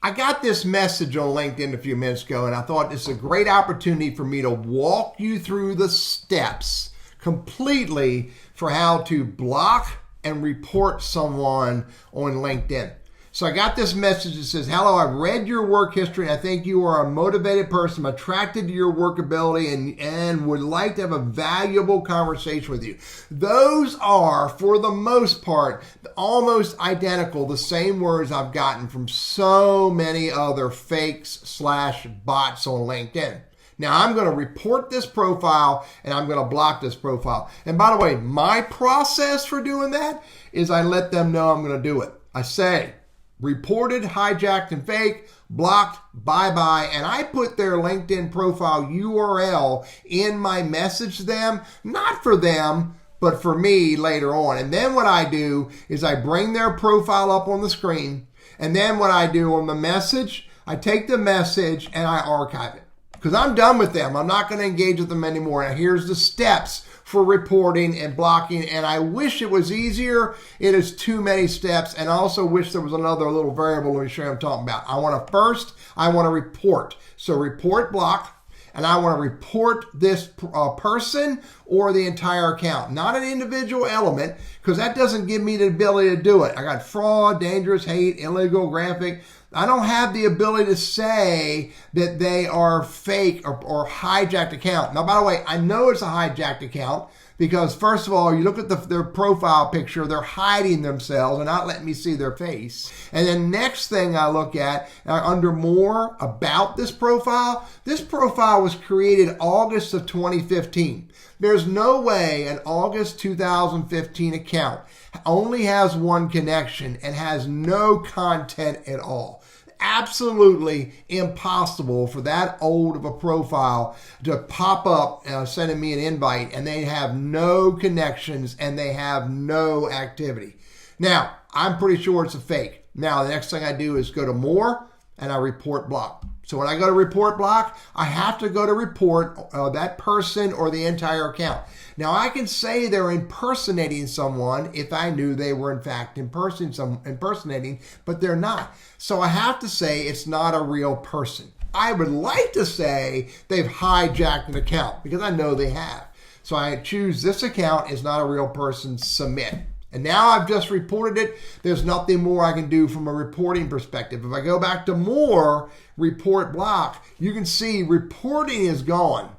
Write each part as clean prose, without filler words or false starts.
I got this message on LinkedIn a few minutes ago, and I thought this is a great opportunity for me to walk you through the steps completely for how to block and report someone on LinkedIn. So I got this message that says, hello, I've read your work history and I think you are a motivated person. I'm attracted to your work ability and would like to have a valuable conversation with you. Those are, for the most part, almost identical, the same words I've gotten from so many other fakes/bots on LinkedIn. Now I'm going to report this profile and I'm going to block this profile. And by the way, my process for doing that is I let them know I'm going to do it. I say, reported, hijacked, and fake, blocked, bye-bye, and I put their LinkedIn profile URL in my message to them, not for them, but for me later on. And then what I do is I bring their profile up on the screen, and then what I do on the message, I take the message and I archive it. Because I'm done with them. I'm not going to engage with them anymore. Now here's the steps for reporting and blocking, and I wish it was easier. It is too many steps, and I also wish there was another little variable. Let me show you what I'm talking about. I want to report. So report block, and I want to report this person or the entire account, not an individual element, because that doesn't give me the ability to do it. I got fraud, dangerous, hate, illegal, graphic. I don't have the ability to say that they are fake or hijacked account. Now, by the way, I know it's a hijacked account because, first of all, you look at their profile picture, they're hiding themselves and not letting me see their face. And then next thing I look at, under more about this profile was created August of 2015. There's no way an August 2015 account only has one connection and has no content at all. Absolutely impossible for that old of a profile to pop up sending me an invite and they have no connections and they have no activity. Now, I'm pretty sure it's a fake. Now, the next thing I do is go to more and I report block. So when I go to report block, I have to go to report that person or the entire account. Now I can say they're impersonating someone if I knew they were in fact impersonating, but they're not. So I have to say it's not a real person. I would like to say they've hijacked an account because I know they have. So I choose this account is not a real person, submit. And now I've just reported it. There's nothing more I can do from a reporting perspective. If I go back to more, report block, you can see reporting is gone.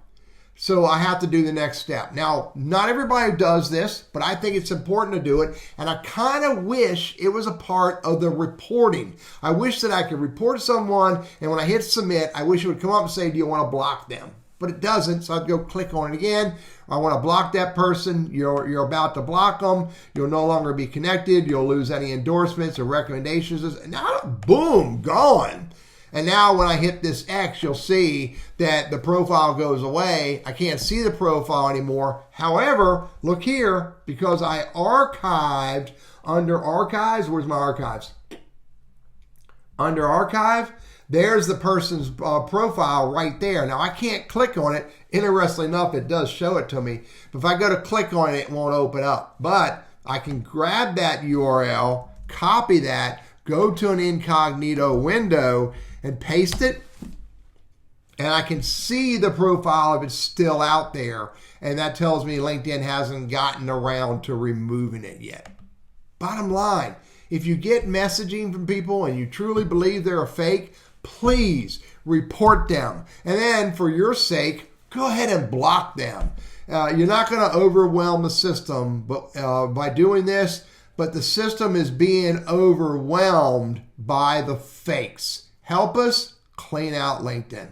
So I have to do the next step. Now, not everybody does this, but I think it's important to do it. And I kind of wish it was a part of the reporting. I wish that I could report someone, and when I hit submit, I wish it would come up and say, do you want to block them? But it doesn't, so I'd go click on it again. I want to block that person. You're about to block them. You'll no longer be connected. You'll lose any endorsements or recommendations. Now, boom, gone. And now when I hit this X, you'll see that the profile goes away. I can't see the profile anymore. However, look here, because I archived under archives. Where's my archives? Under archive, there's the person's profile right there. Now, I can't click on it. Interestingly enough, it does show it to me. But if I go to click on it, it won't open up. But I can grab that URL, copy that, go to an incognito window, and paste it. And I can see the profile if it's still out there. And that tells me LinkedIn hasn't gotten around to removing it yet. Bottom line, if you get messaging from people and you truly believe they're a fake, please report them. And then for your sake, go ahead and block them. You're not going to overwhelm the system by doing this, but the system is being overwhelmed by the fakes. Help us clean out LinkedIn.